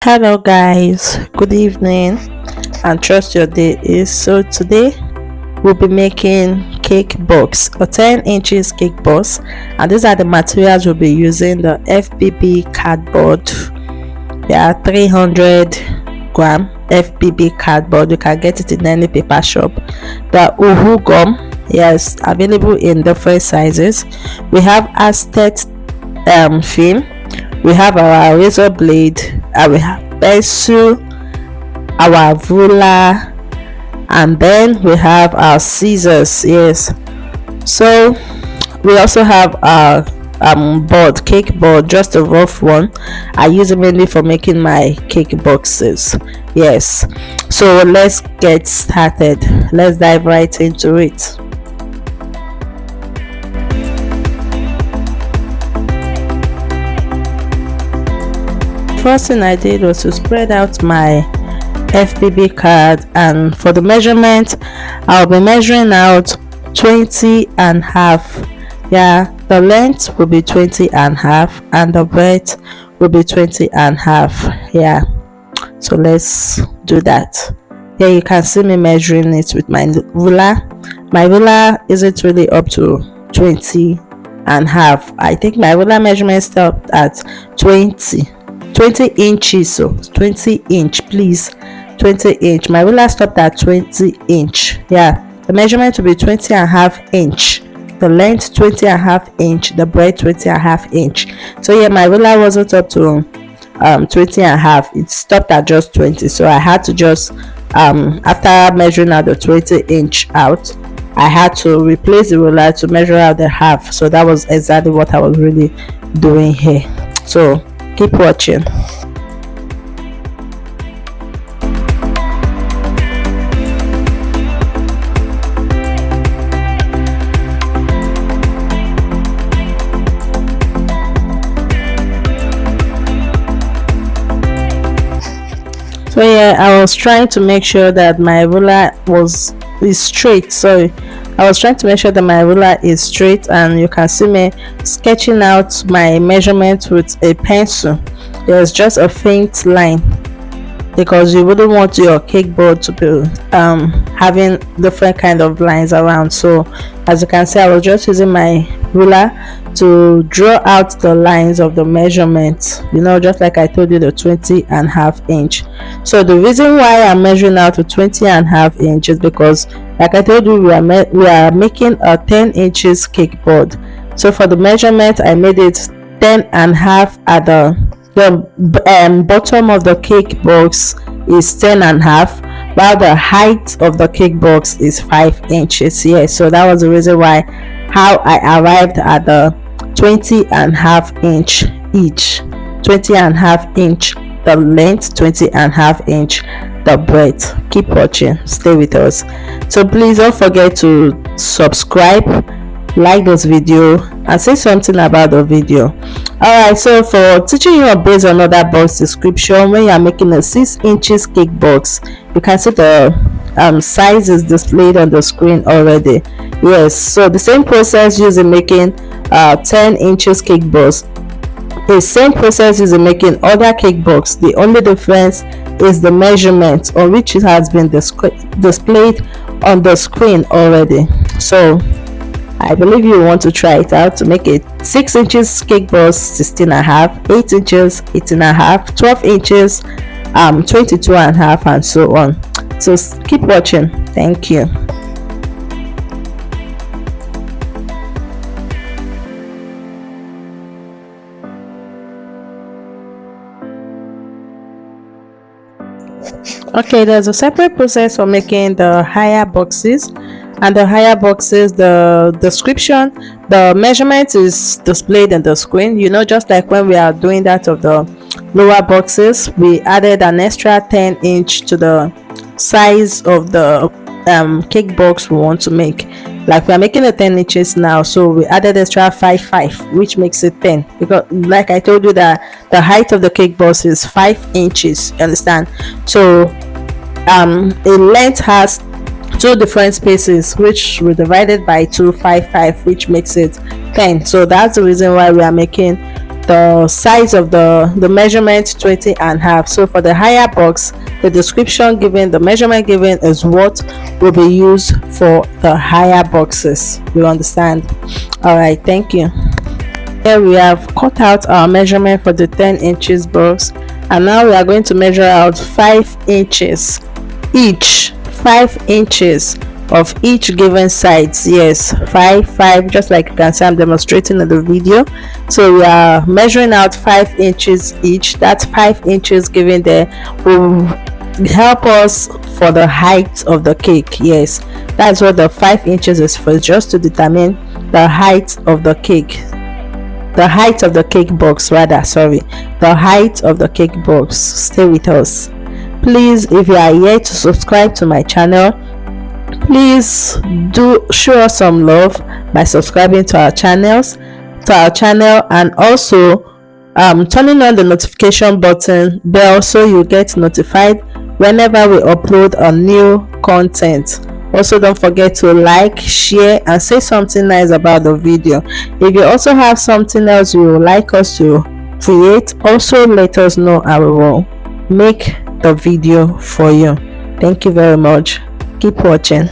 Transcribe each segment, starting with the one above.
Hello guys, good evening and trust your day is so today we'll be making cake box or 10 inches cake box, and these are the materials we'll be using: the FBB cardboard, 300 gram FBB cardboard. You can get it in any paper shop. The uhu gum, yes, available in different sizes. We have Aztec film. We have our razor blade, and we have pencil, our ruler, and then we have our scissors. Yes, so we also have our cake board, just a rough one. I use it mainly for making my cake boxes. Yes, so let's get started. Let's dive right into it. First thing I did was to spread out my FBB card, and for the measurement I'll be measuring out 20 and half. The length will be 20 and half and the breadth will be 20 and half. So let's do that. You can see me measuring it with my ruler. My ruler isn't really up to 20 and half. I think my ruler measurement stopped at 20 inches, so 20 inch, please. 20 inch. My ruler stopped at 20 inch. The measurement will be 20 and half inch, the length 20 and half inch, the breadth 20 and half inch. So my ruler wasn't up to 20 and half. It stopped at just 20, so I had to just after measuring out the 20 inch out, I had to replace the ruler to measure out the half. So that was exactly what I was really doing here. So keep watching. So I was trying to make sure that my ruler is straight. So I was trying to make sure that my ruler is straight, and you can see me sketching out my measurement with a pencil. There's just a faint line because you wouldn't want your cake board to be having different kind of lines around. So as you can see, I was just using my ruler to draw out the lines of the measurement, just like I told you, the 20 and half inch. So the reason why I'm measuring out to 20 and half inch is because, like I told you, we are making a 10 inches cake board. So for the measurement, I made it 10 and half at the bottom of the cake box is 10 and half, while the height of the cake box is 5 inches. So that was the reason why how I arrived at the 20 and half inch each. 20 and half inch the length, 20 and half inch the breadth. Keep watching, stay with us. So please don't forget to subscribe, like this video, and say something about the video. Alright, so for teaching you based on other box description, when you are making a 6 inches cake box, you can see the size is displayed on the screen already. So the same process used in making 10 inches cake box, the same process used in making other cake box. The only difference is the measurement on which it has been displayed on the screen already. So I believe you want to try it out to make a 6 inches cake box, 16 and a half, 8 inches, 18 and a half, 12 inches, 22 and a half, and so on. So keep watching. Thank you. Okay, there's a separate process for making the higher boxes. And the higher boxes, the description, the measurement is displayed on the screen. Just like when we are doing that of the lower boxes, we added an extra 10 inch to the size of the cake box we want to make. Like we are making a 10 inches now, so we added extra 5, which makes it 10, because like I told you that the height of the cake box is 5 inches, you understand? So a length has 2 different spaces, which we divided by 2, 5, which makes it 10. So that's the reason why we are making the size of the measurement 20 and half. So for the higher box, the description given, the measurement given is what will be used for the higher boxes. You understand? All right, thank you. Here we have cut out our measurement for the 10 inches box, and now we are going to measure out 5 inches each, 5 inches of each given sides. Yes, 5, just like you can see I'm demonstrating in the video. So we are measuring out 5 inches each. That 5 inches given there will help us for the height of the cake. Yes, that's what the 5 inches is for, just to determine the height of the cake, the height of the cake box rather, sorry, the height of the cake box. Stay with us, please. If you are yet to subscribe to my channel, please do show us some love by subscribing to our channel, and also turning on the notification bell so you get notified whenever we upload a new content. Also, don't forget to like, share, and say something nice about the video. If you also have something else you would like us to create, also let us know and we will make the video for you. Thank you very much. Keep watching.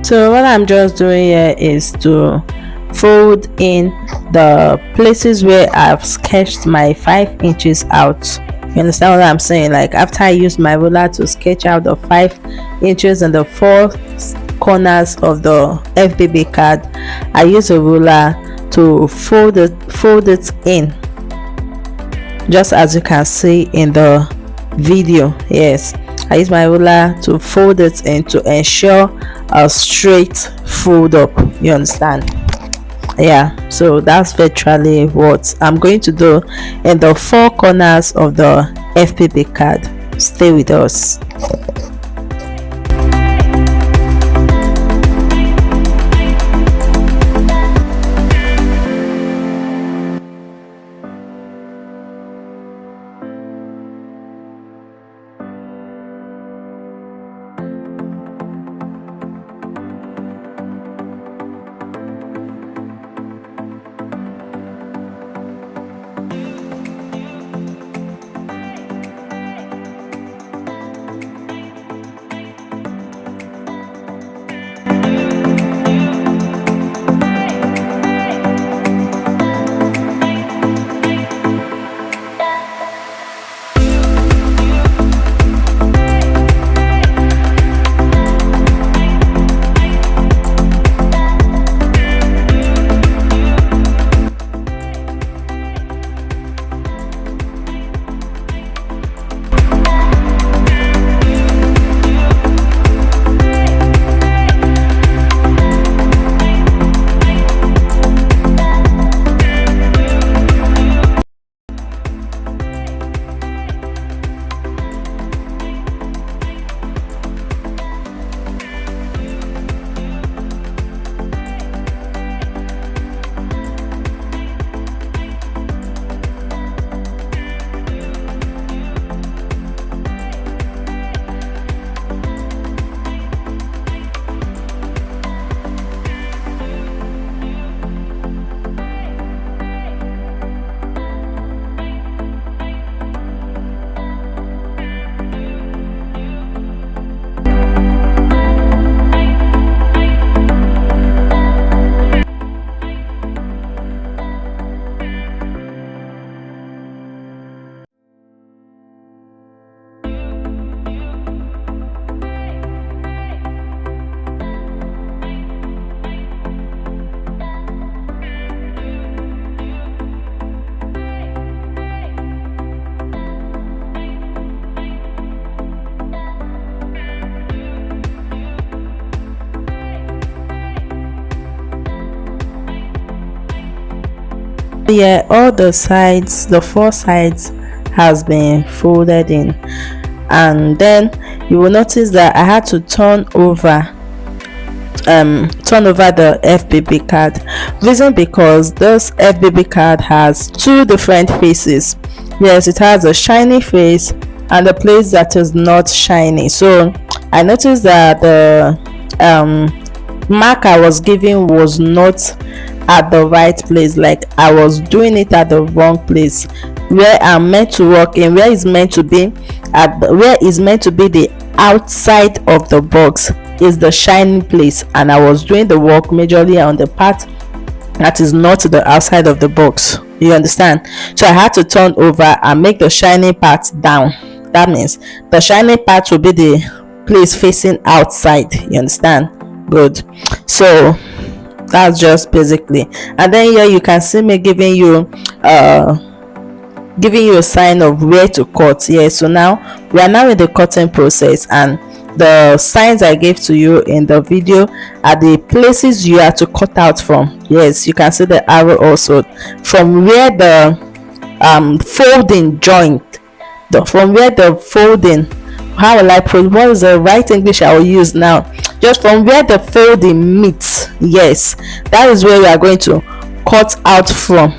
So what I'm just doing here is to fold in the places where I've sketched my 5 inches out. You understand what I'm saying? Like, after I used my ruler to sketch out the 5 inches and the 4 corners of the FBB card, I use a ruler to fold it in, just as you can see in the video. Yes, I use my ruler to fold it in to ensure a straight fold up. You understand? Yeah, so that's virtually what I'm going to do in the 4 corners of the FPP card. Stay with us. Yeah, all the sides, the 4 sides has been folded in, and then you will notice that I had to turn over the FBB card. Reason because this FBB card has 2 different faces. Yes, it has a shiny face and a place that is not shiny. So I noticed that the mark I was given was not at the right place, like I was doing it at the wrong place. Where I'm meant to work in, where is meant to be where is meant to be the outside of the box is the shining place, and I was doing the work majorly on the part that is not the outside of the box. You understand? So I had to turn over and make the shining part down. That means the shining part will be the place facing outside. You understand? Good. So that's just basically. And then here you can see me giving you a sign of where to cut. Yeah, so now we are now in the cutting process, and the signs I gave to you in the video are the places you have to cut out from. Yes, you can see the arrow also from where the folding joint, from where the folding, how will I put, what is the right English I will use now, just from where the folding meets. Yes, that is where we are going to cut out from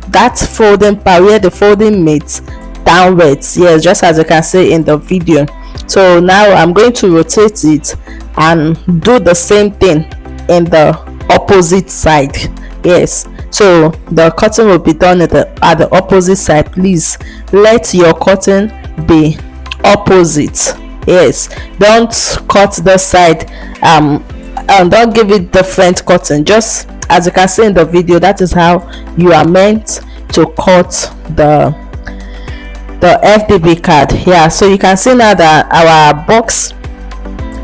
that folding part where the folding meets downwards. Yes, just as you can see in the video. So now I'm going to rotate it and do the same thing in the opposite side. Yes, so the cutting will be done at the opposite side. Please let your cutting be opposite. Yes, don't cut the side and don't give it different cutting. Just as you can see in the video, that is how you are meant to cut the FBB card. Yeah, so you can see now that our box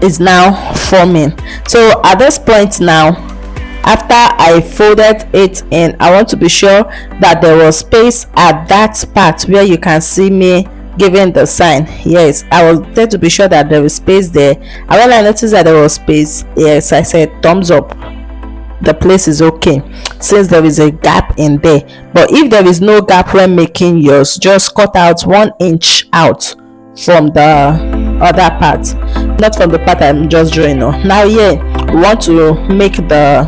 is now forming. So at this point now, after I folded it in, I want to be sure that there was space at that part where you can see me giving the sign. Yes, I was there to be sure that there is space there, and when I noticed that there was space, yes, I said thumbs up, the place is okay, since there is a gap in there. But if there is no gap when making yours, just cut out 1 inch out from the other part, not from the part I'm just drawing on. Now here we want to make the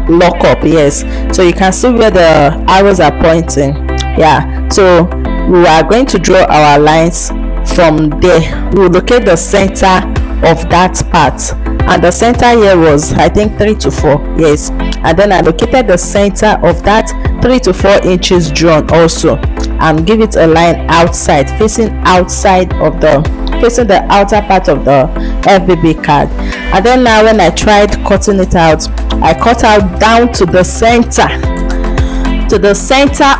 lock up. Yes, so you can see where the arrows are pointing. Yeah, so we are going to draw our lines from there. We will locate the center of that part, and the center here was, I think, 3 to 4. Yes, and then I located the center of that 3 to 4 inches drawn also, and give it a line outside, facing outside of facing the outer part of the FBB card. And then now when I tried cutting it out, I cut out down to the center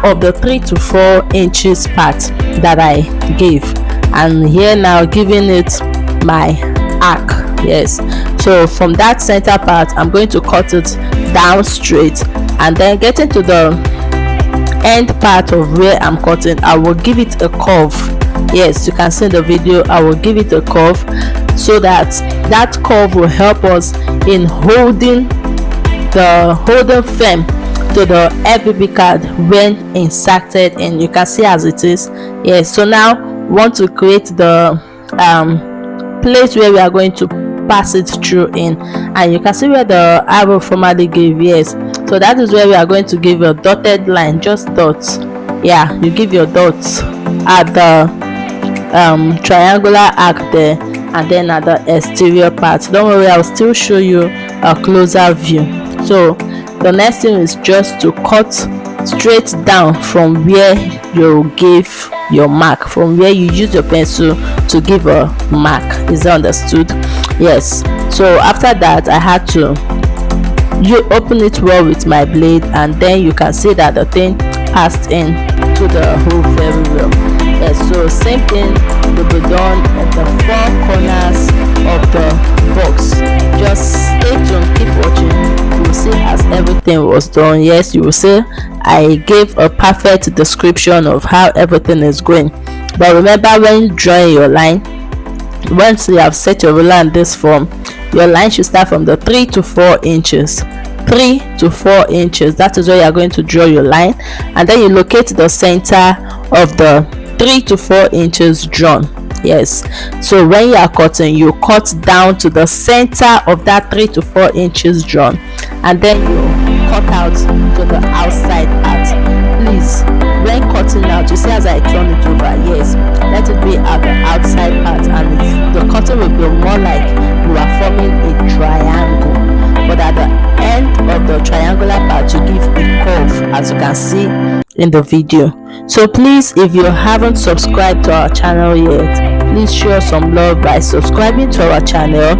of the 3 to 4 inches part that I gave, and here now giving it my arc. Yes, so from that center part I'm going to cut it down straight, and then getting to the end part of where I'm cutting, I will give it a curve. Yes, you can see in the video, I will give it a curve, so that curve will help us in holding firm to the FBB card when inserted, and you can see as it is. Yes, so now we want to create the place where we are going to pass it through in, and you can see where the arrow formerly gave. Yes, so that is where we are going to give a dotted line, just dots. Yeah, you give your dots at the triangular arc there, and then at the exterior part. Don't worry, I'll still show you a closer view. So the next thing is just to cut straight down from where you give your mark, from where you use your pencil to give a mark. Is that understood? Yes, so after that I had to open it well with my blade, and then you can see that the thing passed in to the hole very well. Yes, so same thing will be done at the 4 corners of the box. Just stay tuned, keep watching, you will see as everything was done. Yes, you will see I gave a perfect description of how everything is going. But remember, when drawing your line, once you have set your ruler in this form, your line should start from the 3 to 4 inches. 3 to 4 inches, that is where you are going to draw your line, and then you locate the center of the 3 to 4 inches drawn. Yes, so when you are cutting, you cut down to the center of that 3 to 4 inches drawn, and then you cut out to the outside part. Please, when cutting out, you see as I turn it over, yes, let it be at the outside part, and the cutting will be more like you are forming a triangle. But at the end the triangular part to give a curve, as you can see in the video. So please, if you haven't subscribed to our channel yet, please show some love by subscribing to our channel,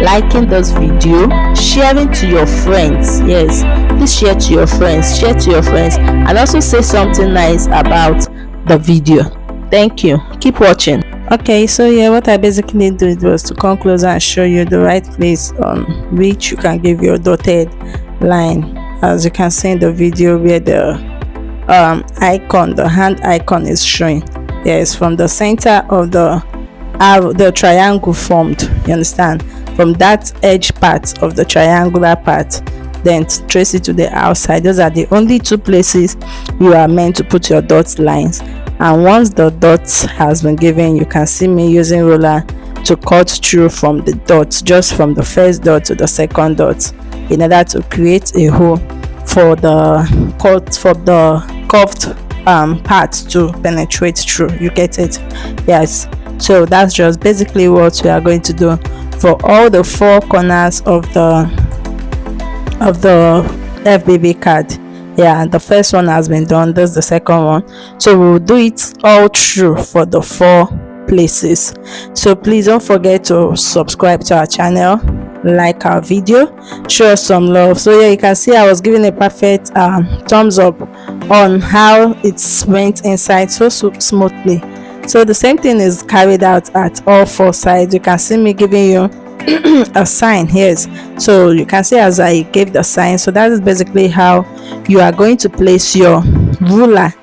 liking this video, sharing to your friends. Yes, please share to your friends, and also say something nice about the video. Thank you. Keep watching. Okay, so yeah, what I basically did was to come closer and show you the right place on which you can give your dotted line, as you can see in the video where the icon, the hand icon is showing. Yes, from the center of the triangle formed, you understand, from that edge part of the triangular part, then trace it to the outside. Those are the only two places you are meant to put your dot lines. And once the dot has been given, you can see me using ruler to cut through from the dots, just from the first dot to the second dot, in order to create a hole for the curved part to penetrate through. You get it? Yes. So that's just basically what we are going to do for all the four corners of the FBB card. Yeah, the first one has been done. That's the second one. So we'll do it all through for the four places. So please don't forget to subscribe to our channel, like our video, show us some love. So yeah, you can see I was giving a perfect thumbs up on how it went inside so smoothly. So the same thing is carried out at all four sides. You can see me giving you a sign. Yes, so you can see as I gave the sign. So that is basically how you are going to place your ruler.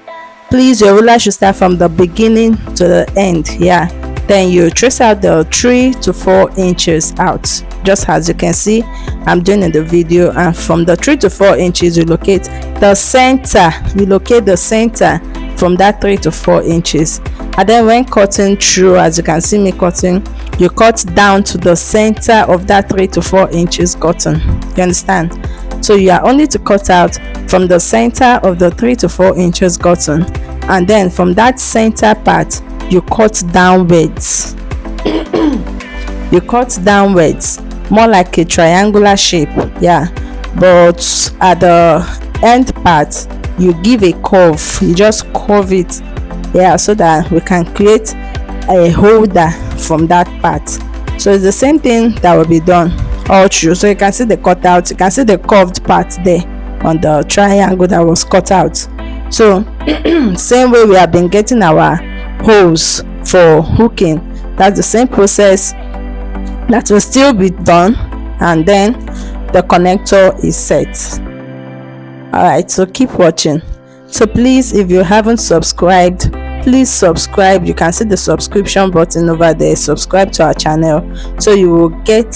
Please, your ruler should start from the beginning to the end. Yeah, then you trace out the 3 to 4 inches out, just as you can see I'm doing in the video. And from the 3 to 4 inches, you locate the center. You locate the center from that 3 to 4 inches. And then when cutting through, as you can see me cutting, you cut down to the center of that 3 to 4 inches cotton. You understand? So you are only to cut out from the center of the 3 to 4 inches cotton, and then from that center part you cut downwards. You cut downwards, more like a triangular shape. Yeah, but at the end part you give a curve. You just curve it, yeah, so that we can create a holder from that part. So it's the same thing that will be done all through. So you can see the cutout, you can see the curved part there on the triangle that was cut out. So same way we have been getting our holes for hooking, that's the same process that will still be done, and then the connector is set. All right, so keep watching. So please, if you haven't subscribed, please subscribe. You can see the subscription button over there. Subscribe to our channel so you will get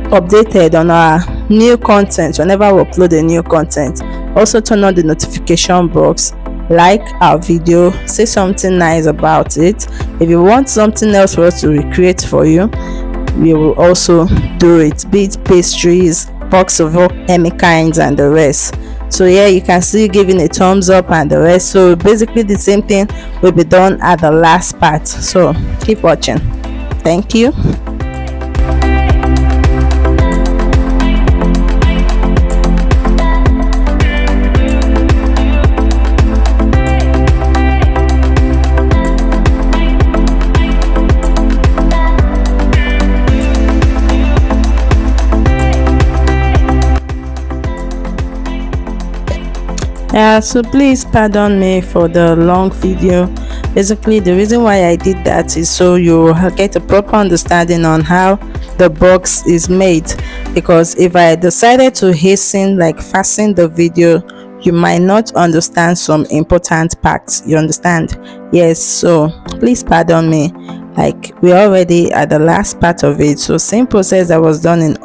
updated on our new content whenever we upload a new content. Also turn on the notification box, like our video, say something nice about it. If you want something else for us to recreate for you, we will also do it, be it pastries, box of all any kinds and the rest. So yeah, you can see giving a thumbs up and the rest. So basically the same thing will be done at the last part. So keep watching. Thank you. Yeah, so please pardon me for the long video. Basically the reason why I did that is so you get a proper understanding on how the box is made, because if I decided to fasten the video, you might not understand some important parts. You understand? Yes, so please pardon me. Like, we're already at the last part of it. So same process that was done in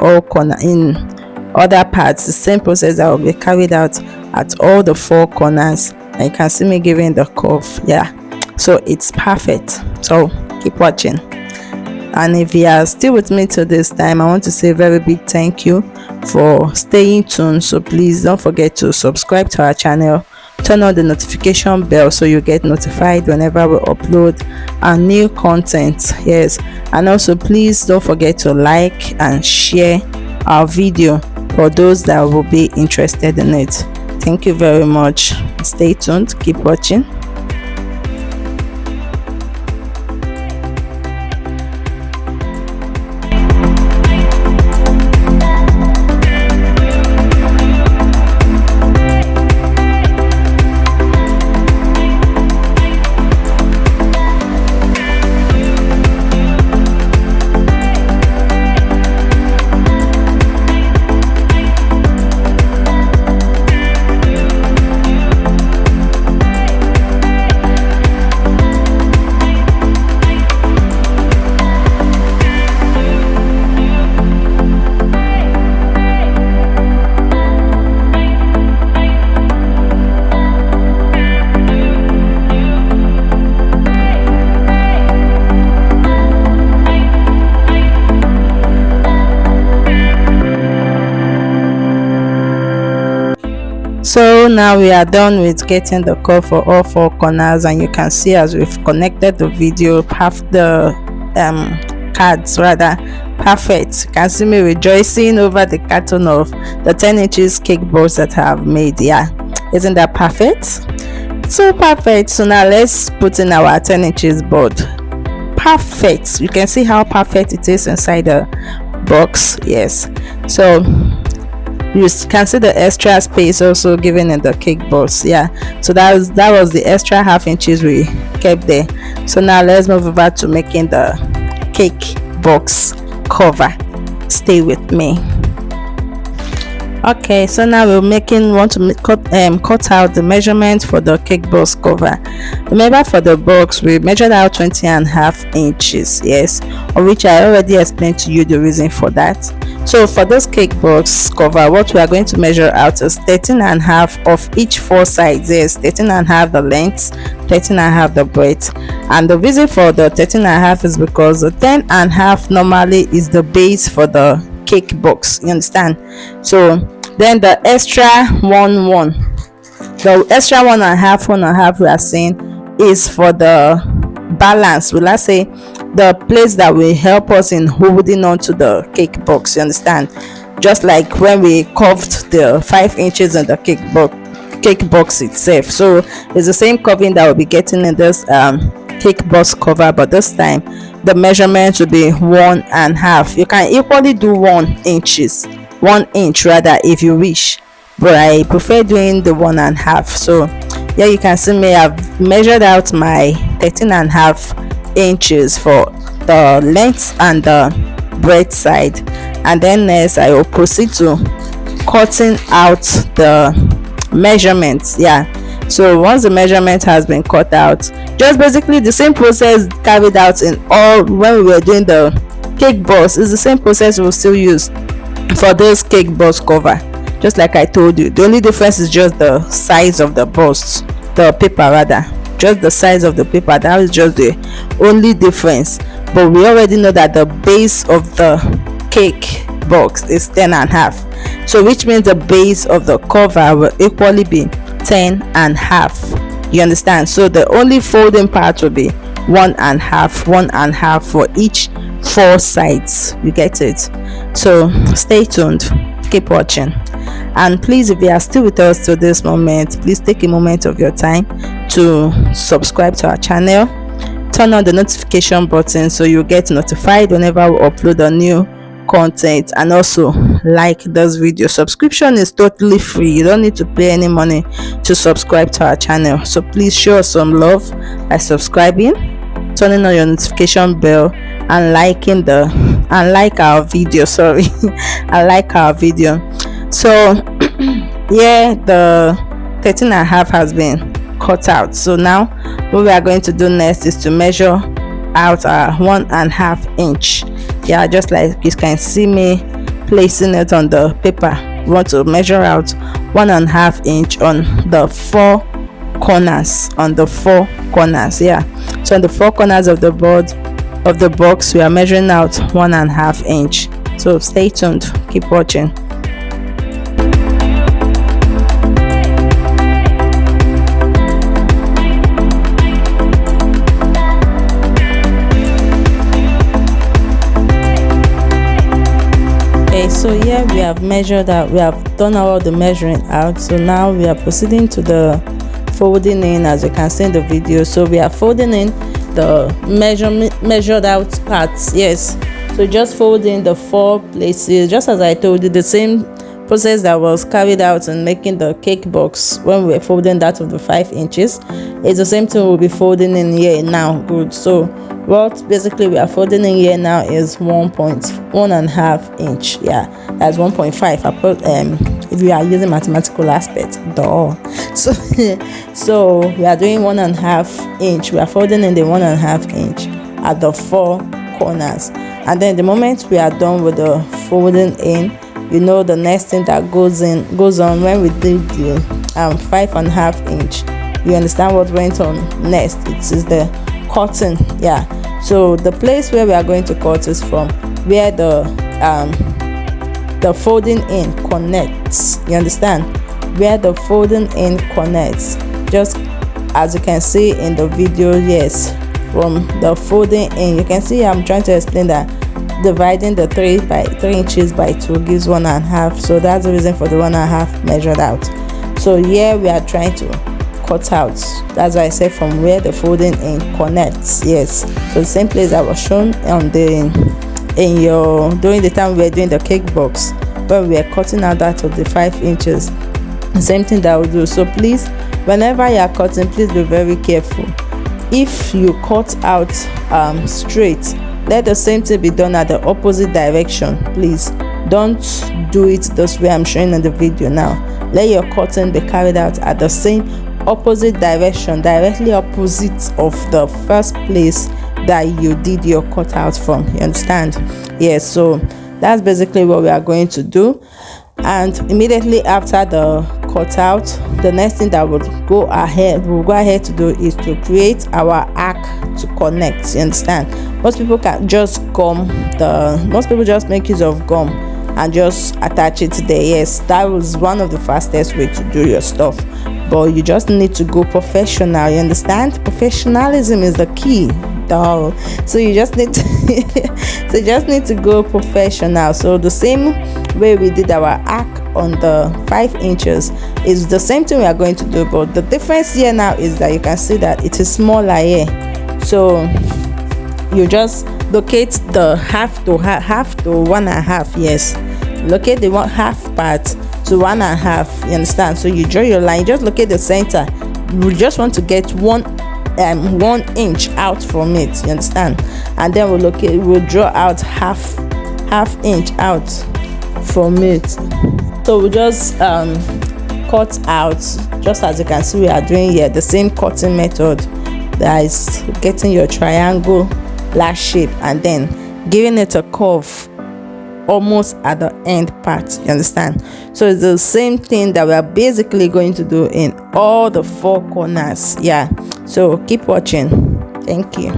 other parts, the same process that will be carried out at all the four corners. And you can see me giving the curve. Yeah, so it's perfect. So keep watching. And if you are still with me to this time, I want to say a very big thank you for staying tuned. So please don't forget to subscribe to our channel, turn on the notification bell so you get notified whenever we upload our new content. Yes, and also please don't forget to like and share our video for those that will be interested in it. Thank you very much. Stay tuned, keep watching. So now we are done with getting the curve for all four corners, and you can see as we've connected the video, half the cards rather, perfect. You can see me rejoicing over the carton of the 10 inches cake boards that I have made. Yeah, isn't that perfect? So perfect. So now let's put in our 10 inches board. Perfect. You can see how perfect it is inside the box. Yes, so you can see the extra space also given in the cake box. Yeah, so that was the extra half inches we kept there. So now let's move over to making the cake box cover. Stay with me. Okay, so now we're want to cut out the measurement for the cake box cover. Remember, for the box we measured out 20.5 inches, yes, of which I already explained to you the reason for that. So for this cake box cover, what we are going to measure out is 13.5 of each four sides. Yes, 13.5 the length, 13.5 the breadth. And the reason for the 13.5 is because the 10.5 normally is the base for the cake box, you understand? So then the extra the extra 1.5 we are saying is for the balance. Will I say the place that will help us in holding on to the cake box, you understand? Just like when we curved the 5 inches in the cake box itself. So it's the same curving that we'll be getting in this cake box cover, but this time the measurement will be 1.5. You can equally do 1 inch rather if you wish, but I prefer doing the 1.5. So yeah, you can see me, I've measured out my 13.5 inches for the length and the breadth side, and then next I will proceed to cutting out the measurements. Yeah, so once the measurement has been cut out, just basically the same process carried out in all when we were doing the cake box is the same process we'll still use for this cake box cover. Just like I told you, the only difference is just the size of the box, the paper rather, just the size of the paper. That is just the only difference. But we already know that the base of the cake box is 10.5, so which means the base of the cover will equally be 10.5. You understand? So the only folding part will be 1.5 for each four sides. You get it? So stay tuned, keep watching, and please, if you are still with us to this moment, please take a moment of your time to subscribe to our channel, turn on the notification button so you get notified whenever we upload a new content, and also like this video. Subscription is totally free. You don't need to pay any money to subscribe to our channel, so please show us some love by subscribing, turning on your notification bell, and like our video. Sorry, and like our video. So yeah, the 13.5 has been cut out. So now what we are going to do next is to measure out our 1.5 inch. Yeah, just like you can see me placing it on the paper. We want to measure out 1.5 inch on the four corners. Yeah, so on the four corners of the board of the box we are measuring out 1.5 inch. So stay tuned, keep watching. so here we have measured out, we have done all the measuring out. So now we are proceeding to the folding in, as you can see in the video. So we are folding in the measured out parts. Yes, so just fold in the 4 places, just as I told you, the same process that was carried out in making the cake box when we were folding that of the 5 inches. It's the same thing we'll be folding in here now. Good. So what basically we are folding in here now is 1.5 inch. Yeah, that's 1.5 if you are using mathematical aspect. So we are doing 1.5 inch. We are folding in the 1.5 inch at the 4 corners, and then the moment we are done with the folding in, you know, the next thing that goes on when we did the 5.5 inch. You understand what went on next? It is the cutting. Yeah, so the place where we are going to cut is from where the folding in connects. You understand? Where the folding in connects, just as you can see in the video. Yes, from the folding in, you can see I'm trying to explain that dividing the 3 inches by 2 gives 1.5. So that's the reason for the 1.5 measured out. So here we are trying to cut out, that's why I said from where the folding in connects. Yes, so the same place that was shown on during the time we were doing the cake box, when we were cutting out that of the 5 inches, the same thing that we do. So please, whenever you are cutting, please be very careful. If you cut out straight, let the same thing be done at the opposite direction. Please don't do it this way I'm showing in the video now. Let your cutting be carried out at the same opposite direction, directly opposite of the first place that you did your cutout from. You understand? Yes, so that's basically what we are going to do. And immediately after the cutout, the next thing that we'll go ahead to do is to create our arc to connect. You understand? Most people can just just make use of gum and just attach it there. Yes, that was one of the fastest way to do your stuff, but you just need to go professional. You understand? Professionalism is the key. So you just need to go professional. So the same way we did our arc on the 5 inches is the same thing we are going to do, but the difference here now is that you can see that it is smaller here. So you just locate the half to 1.5. Yes, locate the half part to 1.5. You understand? So you draw your line, just locate the center. You just want to get 1 inch out from it. You understand? And then we'll draw out half inch out from it. So we just cut out, just as you can see we are doing here, the same cutting method, that is getting your triangle lash shape and then giving it a curve almost at the end part. You understand? So it's the same thing that we are basically going to do in all the 4 corners. Yeah, so keep watching. Thank you.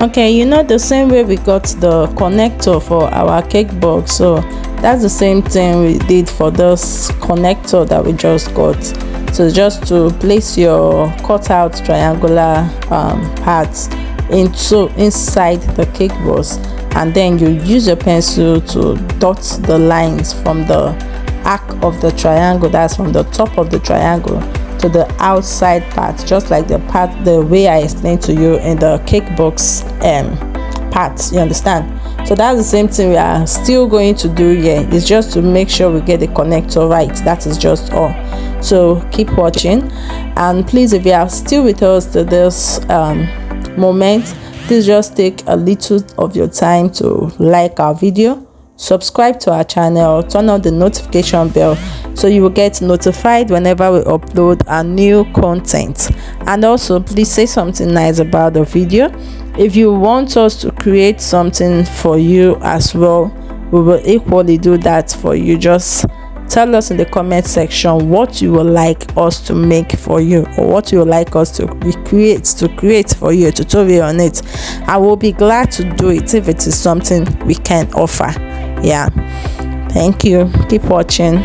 Okay, you know, the same way we got the connector for our cake box, so that's the same thing we did for this connector that we just got. So just to place your cutout triangular parts inside the cake box, and then you use your pencil to dot the lines from the arc of the triangle, that's from the top of the triangle to the outside part, just like the way I explained to you in the cake box parts. You understand? So that's the same thing we are still going to do here. It's just to make sure we get the connector right. That is just all. So keep watching, and please, if you are still with us to this moment, please just take a little of your time to like our video, subscribe to our channel, turn on the notification bell so you will get notified whenever we upload a new content. And also please say something nice about the video. If you want us to create something for you as well, we will equally do that for you. Just tell us in the comment section what you would like us to make for you, or what you would like us to create for you, a tutorial on it. I will be glad to do it if it is something we can offer. Yeah, thank you, keep watching.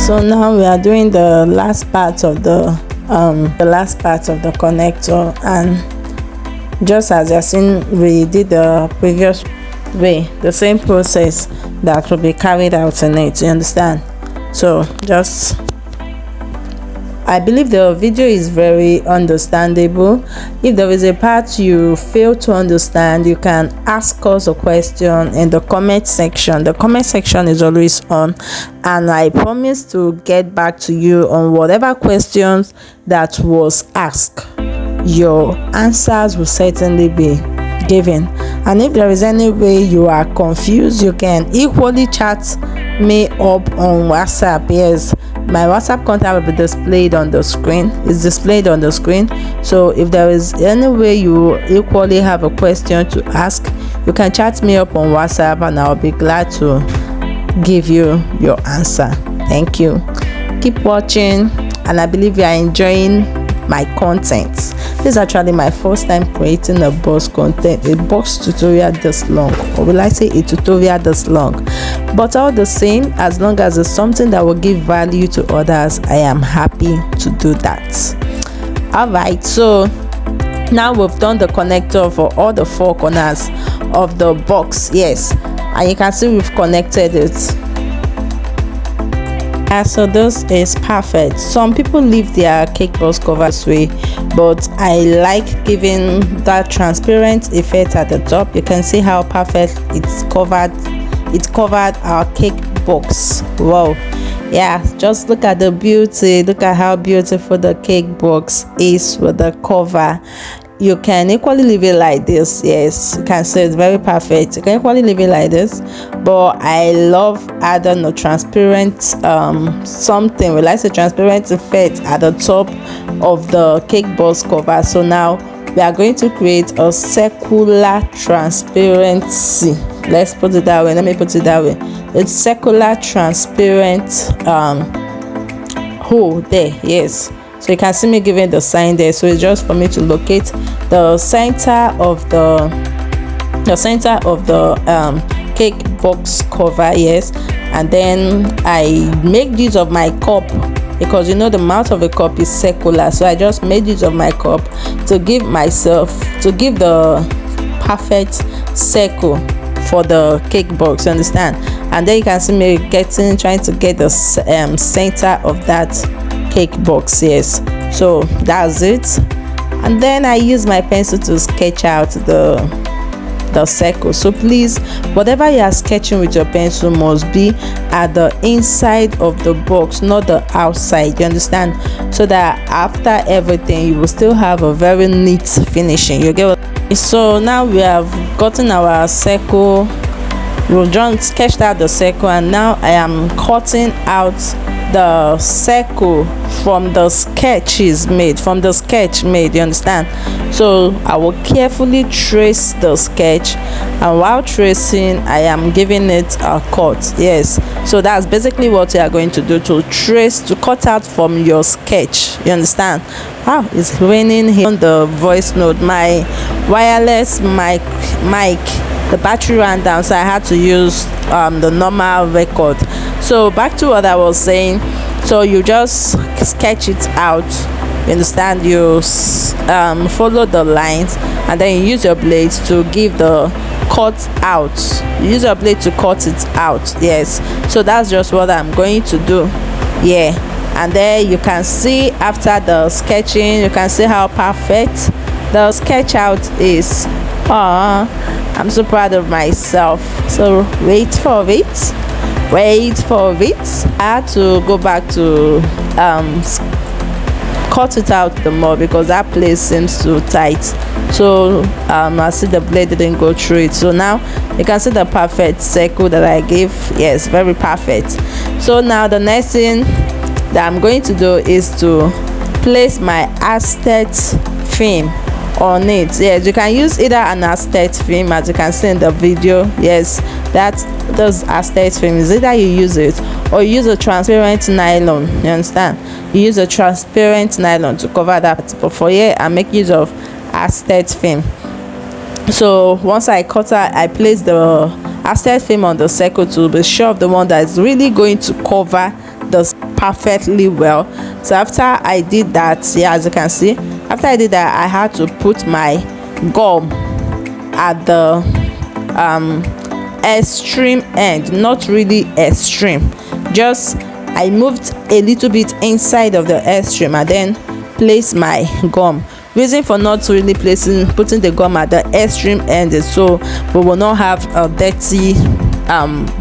So now we are doing the last part of the connector, and just as you have seen, we did the previous way, the same process that will be carried out in it, you understand? So just, I believe the video is very understandable. If there is a part you fail to understand, you can ask us a question in the comment section. The comment section is always on, and I promise to get back to you on whatever questions that was asked. Your answers will certainly be given. And if there is any way you are confused, you can equally chat me up on WhatsApp. Yes, my WhatsApp contact will be displayed on the screen. It's displayed on the screen. So if there is any way you equally have a question to ask, you can chat me up on WhatsApp, and I'll be glad to give you your answer. Thank you, keep watching, and I believe you are enjoying my content. This is actually my first time creating a box content, a box tutorial this long, or will I say a tutorial this long. But all the same, as long as it's something that will give value to others, I am happy to do that. All right, so now we've done the connector for all the four corners of the box. Yes, and you can see we've connected it. So this is perfect. Some people leave their cake box cover this way, but I like giving that transparent effect at the top. You can see how perfect it's covered. It covered our cake box. Wow, yeah, just look at the beauty. Look at how beautiful the cake box is with the cover. You can equally leave it like this. Yes, you can see it's very perfect. You can equally leave it like this, but I love adding a transparent something, we like a transparent effect at the top of the cake box cover. So now we are going to create a circular transparency. Let's put it that way. Let me put it that way. It's circular transparent hole there. Yes, so you can see me giving the sign there. So it's just for me to locate the center of the cake box cover. Yes, and then I make use of my cup, because you know the mouth of a cup is circular, so I just made use of my cup to give the perfect circle for the cake box, you understand. And then you can see me trying to get the center of that cake box. Yes, so that's it. And then I use my pencil to sketch out the circle. So please, whatever you are sketching with your pencil must be at the inside of the box, not the outside, you understand, so that after everything you will still have a very neat finishing. You get what? So now we have gotten our circle, we've just sketched out the circle, and now I am cutting out the circle from the sketch made, you understand. So I will carefully trace the sketch, and while tracing I am giving it a cut. Yes, so that's basically what you are going to do, to cut out from your sketch, you understand. Wow, it's raining here on the voice note. My wireless mic, the battery ran down, so I had to use the normal record. So back to what I was saying. So you just sketch it out, you understand. You follow the lines, and then you use your blades to give the cut out. You use your blade to cut it out. Yes, so that's just what I'm going to do. Yeah, and there you can see, after the sketching, you can see how perfect the sketch out is. I'm so proud of myself. So wait for it. I had to go back to cut it out the more, because that place seems too tight. So I see the blade didn't go through it. So now you can see the perfect circle that I gave. Yes, very perfect. So now the next thing that I'm going to do is to place my acetate film on it. Yes, you can use either an acetate film, as you can see in the video. Yes, those acetate film is either you use it or you use a transparent nylon, you understand. You use a transparent nylon to cover that, but for here I make use of acetate film. So once I place the acetate film on the circle to be sure of the one that is really going to cover this perfectly well. So after I did that, yeah, as you can see, after I did that, I had to put my gum at the extreme end, not really extreme, just I moved a little bit inside of the extreme, and then place my gum. Reason for not really putting the gum at the extreme end is so we will not have a dirty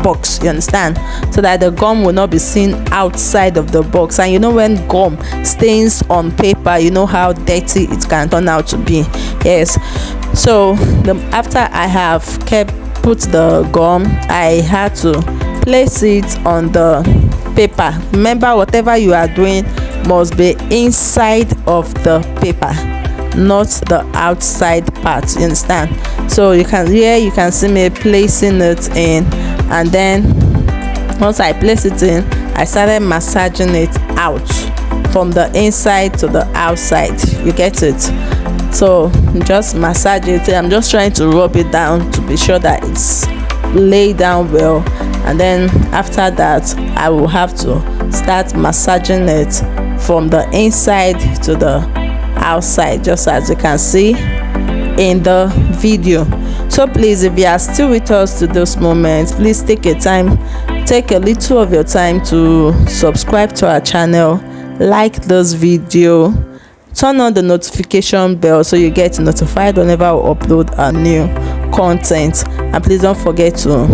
box, you understand, so that the gum will not be seen outside of the box. And you know, when gum stains on paper, you know how dirty it can turn out to be. Yes, so after I have put the gum, I had to place it on the paper. Remember, whatever you are doing must be inside of the paper, not the outside part, you understand. So you can see me placing it in, and then once I place it in, I started massaging it out from the inside to the outside. You get it? So just massage it. I'm just trying to rub it down to be sure that it's laid down well, and then after that I will have to start massaging it from the inside to the outside, just as you can see in the video. So please, if you are still with us to this moment, please take a little of your time to subscribe to our channel, like this video, turn on the notification bell so you get notified whenever we upload a new content, and please don't forget to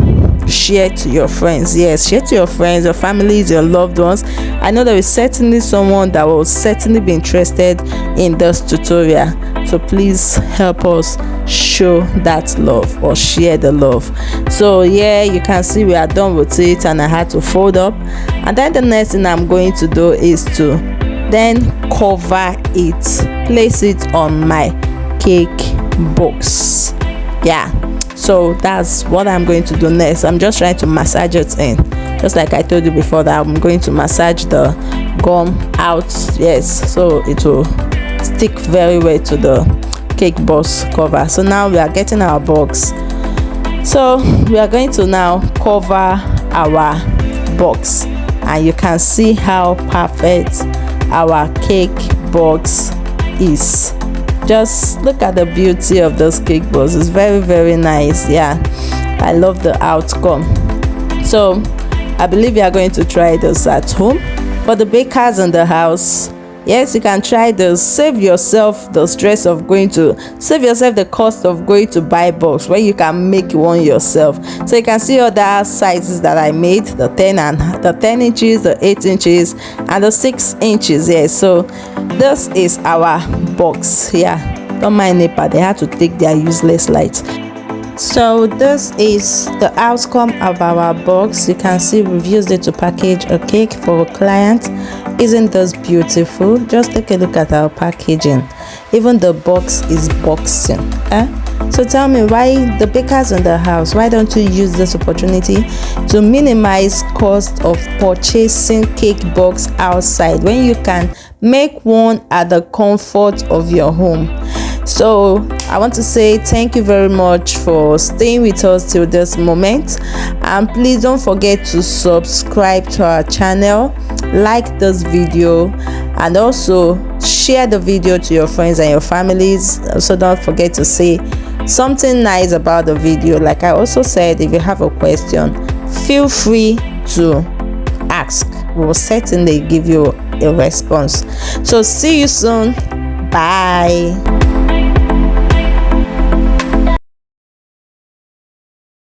share to your friends. Yes, share to your friends, your families, your loved ones. I know there is certainly someone that will certainly be interested in this tutorial, so please help us show that love, or share the love. So yeah, you can see we are done with it, and I had to fold up, and then the next thing I'm going to do is to then cover it, place it on my cake box. Yeah, so that's what I'm going to do next. I'm just trying to massage it in, just like I told you before, that I'm going to massage the gum out. Yes, so it will stick very well to the cake box cover. So now we are getting our box, so we are going to now cover our box, and you can see how perfect our cake box is. Just look at the beauty of this cake box. It's very, very nice. Yeah, I love the outcome. So I believe you are going to try this at home. For the bakers in the house, yes, you can try this. Save yourself the stress of save yourself the cost of going to buy box when you can make one yourself. So you can see other sizes that I made, the 10 inches, the 8 inches, and the 6 inches. Yes, so this is our box. Yeah, don't mind NEPA, they had to take their useless lights. So this is the outcome of our box. You can see we've used it to package a cake for a client. Isn't this beautiful? Just take a look at our packaging. Even the box is boxing. So tell me, why, the bakers in the house, why don't you use this opportunity to minimize cost of purchasing cake box outside when you can make one at the comfort of your home? So I want to say thank you very much for staying with us till this moment, and please don't forget to subscribe to our channel, like this video, and also share the video to your friends and your families. Also, don't forget to say something nice about the video. Like I also said, if you have a question, feel free to ask. We will certainly give you a response. So see you soon. Bye.